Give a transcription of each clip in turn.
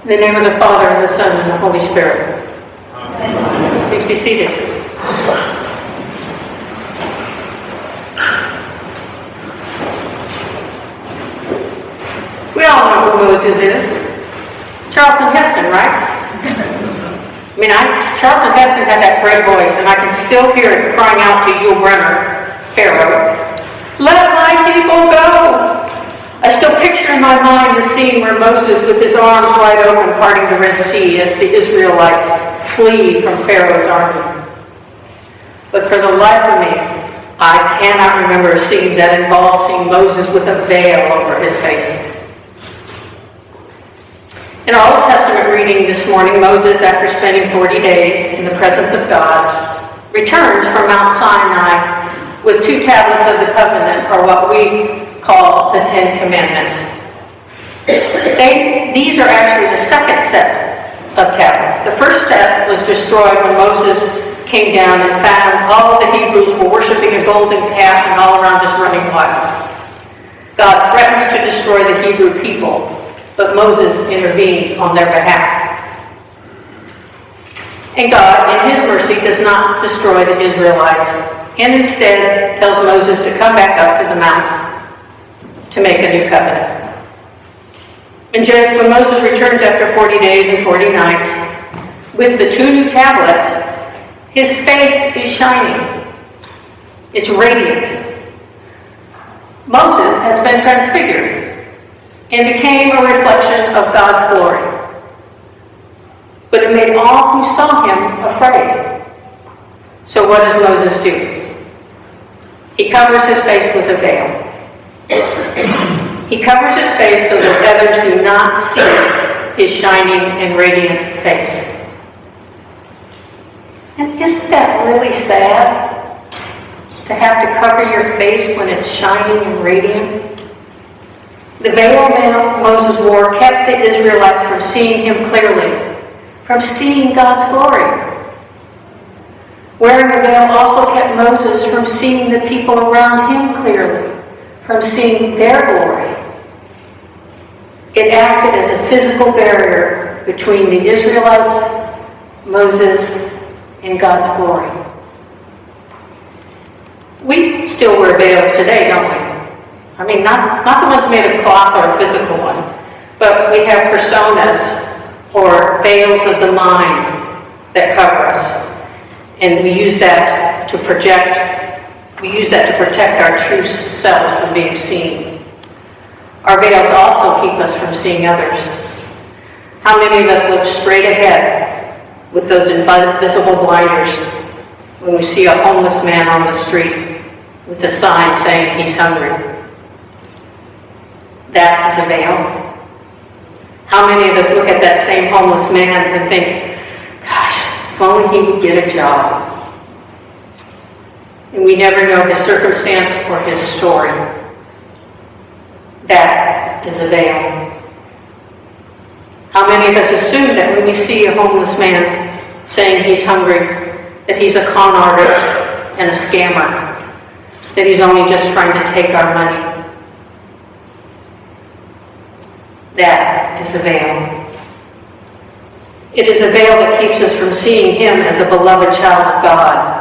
In the name of the Father, and the Son, and the Holy Spirit. Amen. Please be seated. We all know who Moses is. Charlton Heston, right? Charlton Heston had that great voice, and I can still hear it crying out to Yul Brynner, Pharaoh, "Let my people go!" I still picture in my mind the scene where Moses, with his arms wide open, parting the Red Sea as the Israelites flee from Pharaoh's army. But for the life of me, I cannot remember a scene that involves seeing Moses with a veil over his face. In our Old Testament reading this morning, Moses, after spending 40 days in the presence of God, returns from Mount Sinai with 2 tablets of the covenant, or what we call the 10 commandments. These are actually the second set of tablets. The first set was destroyed when Moses came down and found all of the Hebrews were worshiping a golden calf and all around just running wild. God threatens to destroy the Hebrew people, but Moses intervenes on their behalf. And God, in his mercy, does not destroy the Israelites, and instead tells Moses to come back up to the mountain to make a new covenant. And when Moses returns after 40 days and 40 nights, with the 2 new tablets, his face is shining. It's radiant. Moses has been transfigured and became a reflection of God's glory. But it made all who saw him afraid. So what does Moses do? He covers his face with a veil. He covers his face so that others do not see his shining and radiant face. And isn't that really sad? To have to cover your face when it's shining and radiant? The veil Moses wore kept the Israelites from seeing him clearly, from seeing God's glory. Wearing a veil also kept Moses from seeing the people around him clearly, from seeing their glory. It acted as a physical barrier between the Israelites, Moses, and God's glory. We still wear veils today, don't we? Not the ones made of cloth or a physical one, but we have personas or veils of the mind that cover us. And we use that to protect our true selves from being seen. Our veils also keep us from seeing others. How many of us look straight ahead with those invisible blinders when we see a homeless man on the street with a sign saying he's hungry? That is a veil. How many of us look at that same homeless man and think, gosh, if only he would get a job? And we never know his circumstance or his story. That is a veil. How many of us assume that when we see a homeless man saying he's hungry, that he's a con artist and a scammer, that he's only just trying to take our money? That is a veil. It is a veil that keeps us from seeing him as a beloved child of God.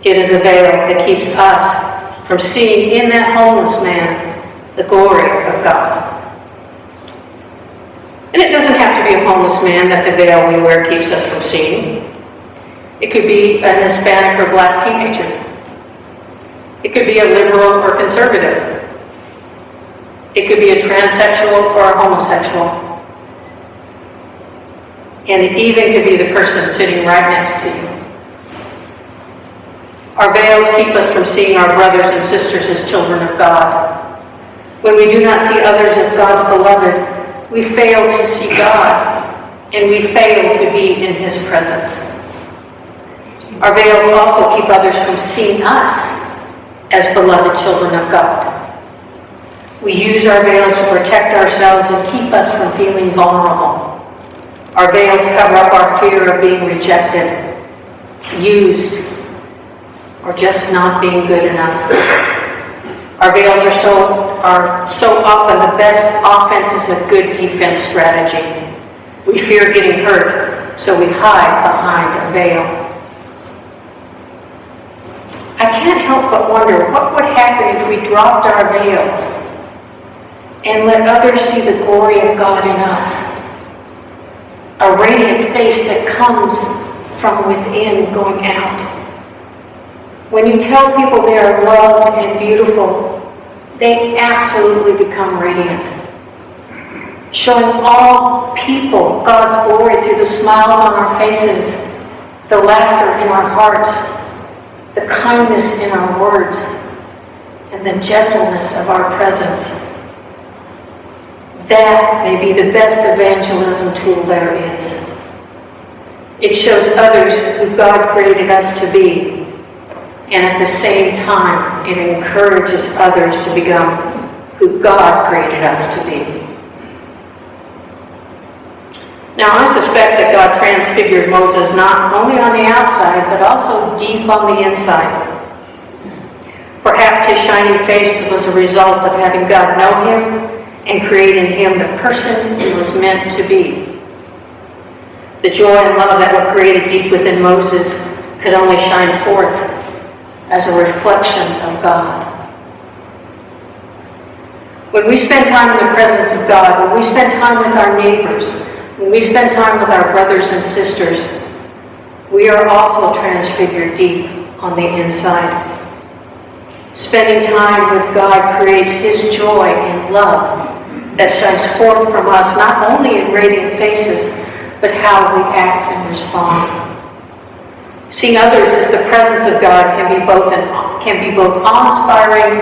It is a veil that keeps us from seeing in that homeless man the glory of God. And it doesn't have to be a homeless man that the veil we wear keeps us from seeing. It could be an Hispanic or black teenager. It could be a liberal or conservative. It could be a transsexual or a homosexual. And it even could be the person sitting right next to you. Our veils keep us from seeing our brothers and sisters as children of God. When we do not see others as God's beloved, we fail to see God, and we fail to be in his presence. Our veils also keep others from seeing us as beloved children of God. We use our veils to protect ourselves and keep us from feeling vulnerable. Our veils cover up our fear of being rejected, used, or just not being good enough. Our veils are so are so often the best offense is a good defense strategy. We fear getting hurt, so we hide behind a veil. I can't help but wonder what would happen if we dropped our veils and let others see the glory of God in us. A radiant face that comes from within going out. When you tell people they are loved and beautiful, they absolutely become radiant. Showing all people God's glory through the smiles on our faces, the laughter in our hearts, the kindness in our words, and the gentleness of our presence. That may be the best evangelism tool there is. It shows others who God created us to be, and at the same time, it encourages others to become who God created us to be. Now, I suspect that God transfigured Moses not only on the outside, but also deep on the inside. Perhaps his shining face was a result of having God know him and create in him the person he was meant to be. The joy and love that were created deep within Moses could only shine forth as a reflection of God. When we spend time in the presence of God, when we spend time with our neighbors, when we spend time with our brothers and sisters, we are also transfigured deep on the inside. Spending time with God creates his joy and love that shines forth from us not only in radiant faces, but how we act and respond. Seeing others as the presence of God can be both awe-inspiring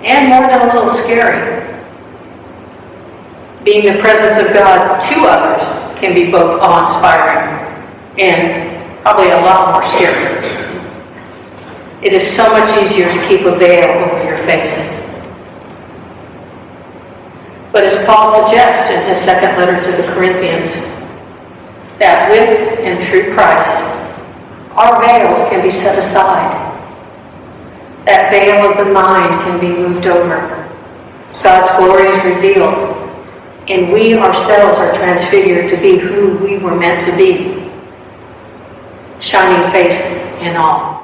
and more than a little scary. Being the presence of God to others can be both awe-inspiring and probably a lot more scary. It is so much easier to keep a veil over your face. But as Paul suggests in his second letter to the Corinthians, that with and through Christ, our veils can be set aside. That veil of the mind can be moved over. God's glory is revealed, and we ourselves are transfigured to be who we were meant to be, shining face and all.